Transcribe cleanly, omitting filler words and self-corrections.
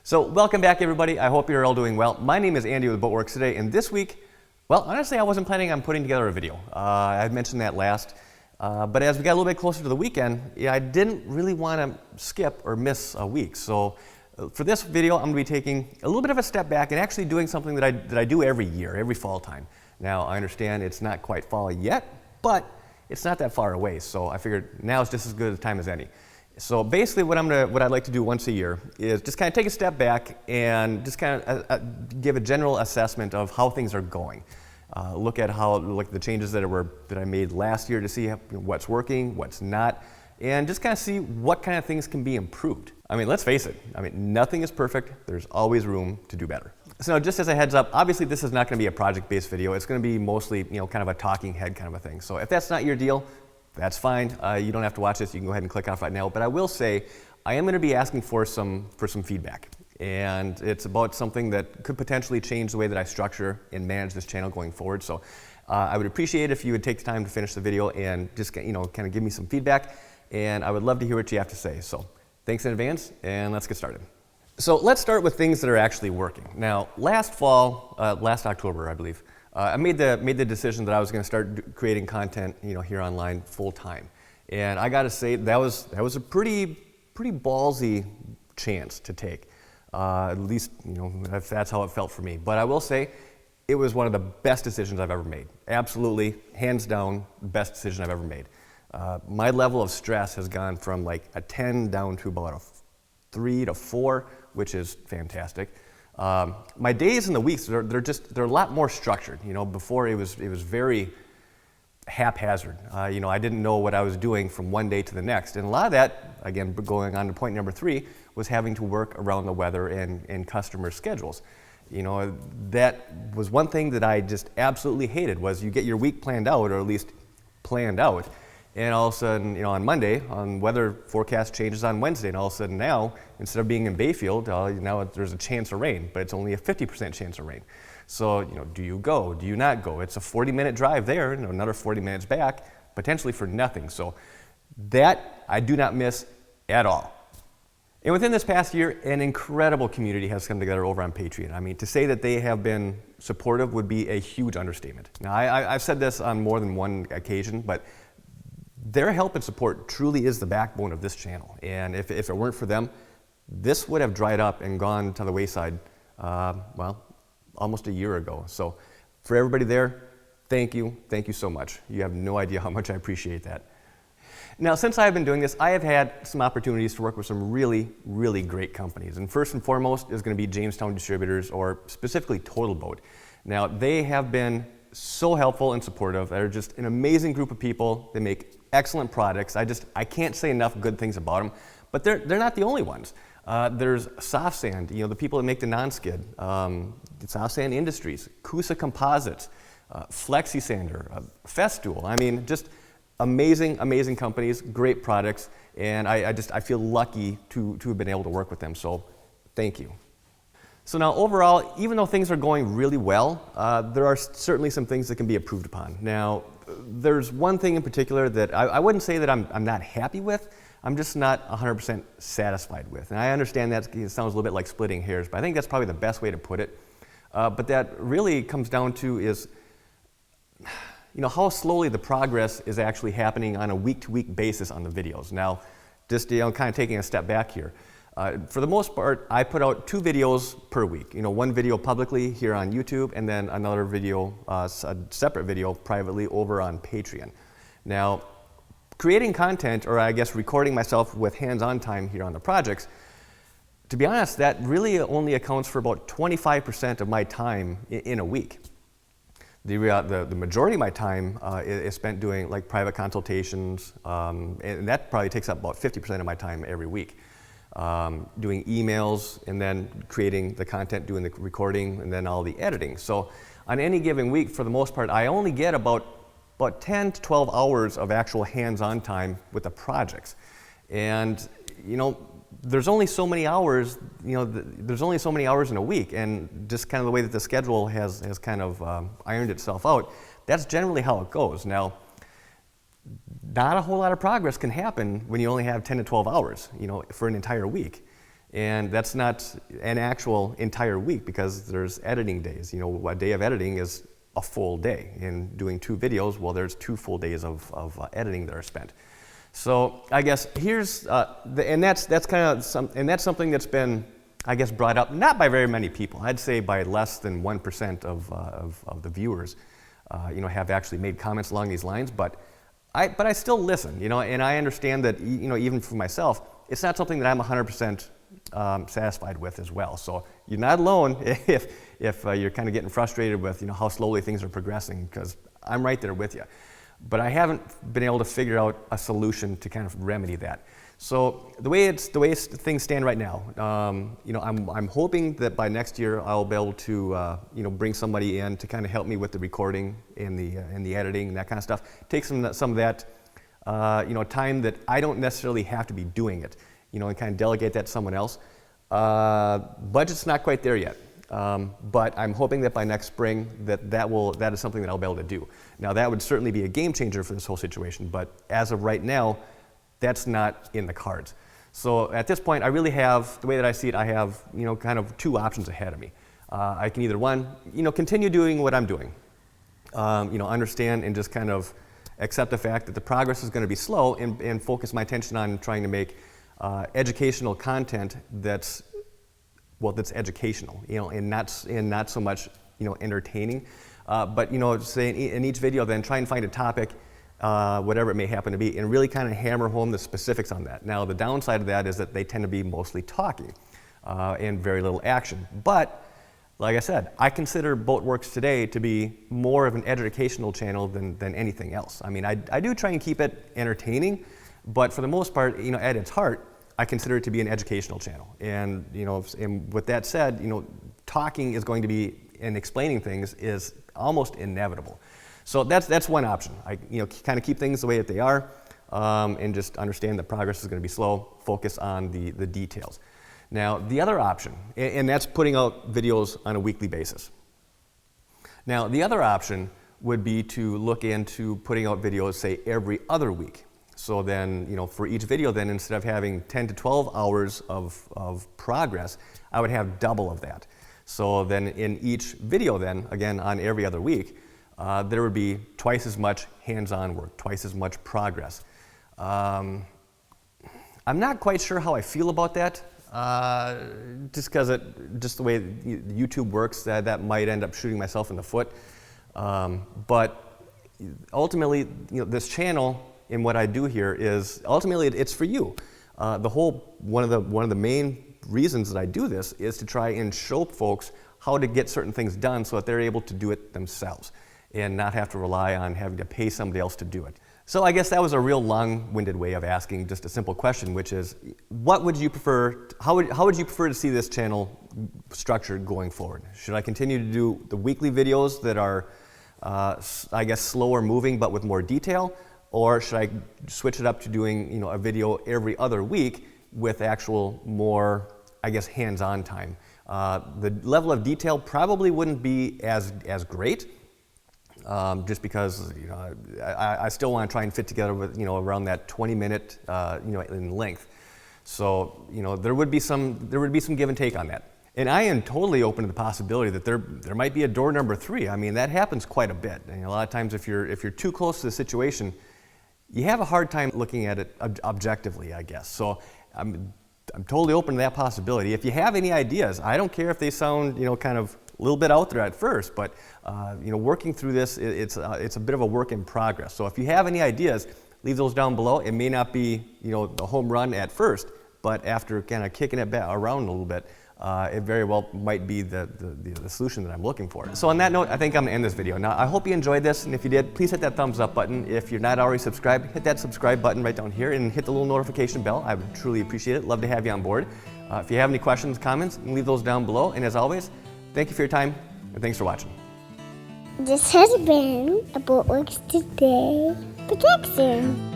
So welcome back, everybody. I hope you're all doing well. My name is Andy with Boatworks today, and this week, well, honestly, I wasn't planning on putting together a video. I had mentioned that last, but as we got a little bit closer to the weekend, I didn't really want to skip or miss a week. So for this video, I'm going to be taking a little bit of a step back and actually doing something that I do every year, every fall time. Now, I understand it's not quite fall yet, but it's not that far away, so I figured now is just as good a time as any. So basically what I'd like to do once a year is just kind of take a step back and just kind of give a general assessment of how things are going. Look at the changes that I made last year to see what's working, what's not, and just kind of see what kind of things can be improved. I mean, let's face it, nothing is perfect. There's always room to do better. So just as a heads up, obviously this is not going to be a project-based video. It's going to be mostly, kind of a talking head kind of a thing. So if that's not your deal, that's fine. You don't have to watch this. You can go ahead and click off right now. But I will say, I am going to be asking for some feedback. And it's about something that could potentially change the way that I structure and manage this channel going forward. So I would appreciate if you would take the time to finish the video and just kind of give me some feedback. And I would love to hear what you have to say. So thanks in advance, and let's get started. So let's start with things that are actually working. Now, last October, I believe, I made the decision that I was going to start creating content, here online full time, and I got to say that was a pretty ballsy chance to take. At least, that's how it felt for me. But I will say, it was one of the best decisions I've ever made. Absolutely, hands down, best decision I've ever made. My level of stress has gone from like a 10 down to about a 3 to 4, which is fantastic. My days and the weeks, they're a lot more structured. Before it was very haphazard. I didn't know what I was doing from one day to the next. And a lot of that, again, going on to point number 3, was having to work around the weather and customer schedules. That was one thing that I just absolutely hated, was you get your week planned out, or at least planned out, and all of a sudden, on Monday, weather forecast changes on Wednesday, and all of a sudden now, instead of being in Bayfield, now there's a chance of rain, but it's only a 50% chance of rain. So, do you go? Do you not go? It's a 40-minute drive there, and another 40 minutes back, potentially for nothing. So that I do not miss at all. And within this past year, an incredible community has come together over on Patreon. To say that they have been supportive would be a huge understatement. Now, I've said this on more than one occasion, but their help and support truly is the backbone of this channel. And if it weren't for them, this would have dried up and gone to the wayside, almost a year ago. So for everybody there, thank you so much. You have no idea how much I appreciate that. Now, since I've been doing this, I have had some opportunities to work with some really, really great companies. And first and foremost is going to be Jamestown Distributors, or specifically Total Boat. Now, they have been so helpful and supportive. They're just an amazing group of people. They make excellent products. I can't say enough good things about them, but they're not the only ones. There's Soft Sand, the people that make the non-skid, Soft Sand Industries, Coosa Composites, Flexi Sander, Festool. Just amazing companies, great products, and I feel lucky to have been able to work with them. So thank you. So now overall, even though things are going really well, there are certainly some things that can be improved upon. Now, there's one thing in particular that I wouldn't say that I'm not happy with. I'm just not 100% satisfied with. And I understand that it sounds a little bit like splitting hairs, but I think that's probably the best way to put it. But that really comes down to is, how slowly the progress is actually happening on a week-to-week basis on the videos. Now, just kind of taking a step back here. For the most part, I put out 2 videos per week. One video publicly here on YouTube, and then another video, a separate video privately over on Patreon. Now, creating content, or I guess recording myself with hands-on time here on the projects, to be honest, that really only accounts for about 25% of my time in a week. The majority of my time is spent doing like private consultations, and that probably takes up about 50% of my time every week. Doing emails, and then creating the content, doing the recording, and then all the editing. So on any given week, for the most part, I only get about 10 to 12 hours of actual hands-on time with the projects. And there's only so many hours, there's only so many hours in a week, and just kind of the way that the schedule has kind of ironed itself out, that's generally how it goes. Now, not a whole lot of progress can happen when you only have 10 to 12 hours, for an entire week. And that's not an actual entire week because there's editing days. You know, a day of editing is a full day. And doing 2 videos, well, there's 2 full days of editing that are spent. So I guess here's, and that's kind of that's something that's been, I guess, brought up not by very many people. I'd say by less than 1% of the viewers, you know, have actually made comments along these lines. But I still listen, you know, and I understand that, you know, even for myself, it's not something that I'm 100% satisfied with as well. So you're not alone if you're kind of getting frustrated with, you know, how slowly things are progressing, because I'm right there with you. But I haven't been able to figure out a solution to kind of remedy that. So the way things stand right now, you know, I'm hoping that by next year I'll be able to, you know, bring somebody in to kind of help me with the recording and the editing and that kind of stuff. Take some of that, you know, time that I don't necessarily have to be doing it, you know, and kind of delegate that to someone else. Budget's not quite there yet. But I'm hoping that by next spring that is something that I'll be able to do. Now that would certainly be a game changer for this whole situation, but as of right now, that's not in the cards. So at this point, I really have, the way that I see it, I have, you know, kind of 2 options ahead of me. I can either, one, you know, continue doing what I'm doing, you know, understand and just kind of accept the fact that the progress is going to be slow, and focus my attention on trying to make educational content that's educational, you know, and not so much, you know, entertaining. But, you know, say in each video, then try and find a topic, whatever it may happen to be, and really kind of hammer home the specifics on that. Now, the downside of that is that they tend to be mostly talking and very little action. But, like I said, I consider Boatworks today to be more of an educational channel than anything else. I mean, I do try and keep it entertaining, but for the most part, you know, at its heart, I consider it to be an educational channel. And, you know, and with that said, you know, talking is going to be, and explaining things is almost inevitable. So that's one option. I, you know, kind of keep things the way that they are, and just understand that progress is going to be slow, focus on the details. Now, the other option, and that's putting out videos on a weekly basis. Now, the other option would be to look into putting out videos, say, every other week. So then, you know, for each video, then instead of having 10 to 12 hours of progress, I would have double of that. So then in each video then, again, on every other week, there would be twice as much hands-on work, twice as much progress. I'm not quite sure how I feel about that, just because just the way YouTube works, that might end up shooting myself in the foot. But ultimately, you know, this channel, and what I do here is ultimately it's for you. One of the main reasons that I do this is to try and show folks how to get certain things done so that they're able to do it themselves and not have to rely on having to pay somebody else to do it. So I guess that was a real long-winded way of asking just a simple question, which is, what would you prefer? How would you prefer to see this channel structured going forward? Should I continue to do the weekly videos that are, I guess, slower moving but with more detail? Or should I switch it up to doing, you know, a video every other week with actual more, I guess, hands-on time? The level of detail probably wouldn't be as great, just because, you know, I still want to try and fit together with, you know, around that 20-minute, you know, in length. So, you know, there would be some give and take on that. And I am totally open to the possibility that there might be a door number 3. I mean, that happens quite a bit. And a lot of times, if you're too close to the situation, you have a hard time looking at it objectively, I guess. So I'm totally open to that possibility. If you have any ideas, I don't care if they sound, you know, kind of a little bit out there at first, but you know, working through this, it's a bit of a work in progress. So if you have any ideas, leave those down below. It may not be, you know, the home run at first, but after kind of kicking it back around a little bit, it very well might be the solution that I'm looking for. So on that note, I think I'm going to end this video. Now, I hope you enjoyed this, and if you did, please hit that thumbs up button. If you're not already subscribed, hit that subscribe button right down here and hit the little notification bell. I would truly appreciate it. Love to have you on board. If you have any questions, comments, leave those down below. And as always, thank you for your time, and thanks for watching. This has been a Boatworks Today production.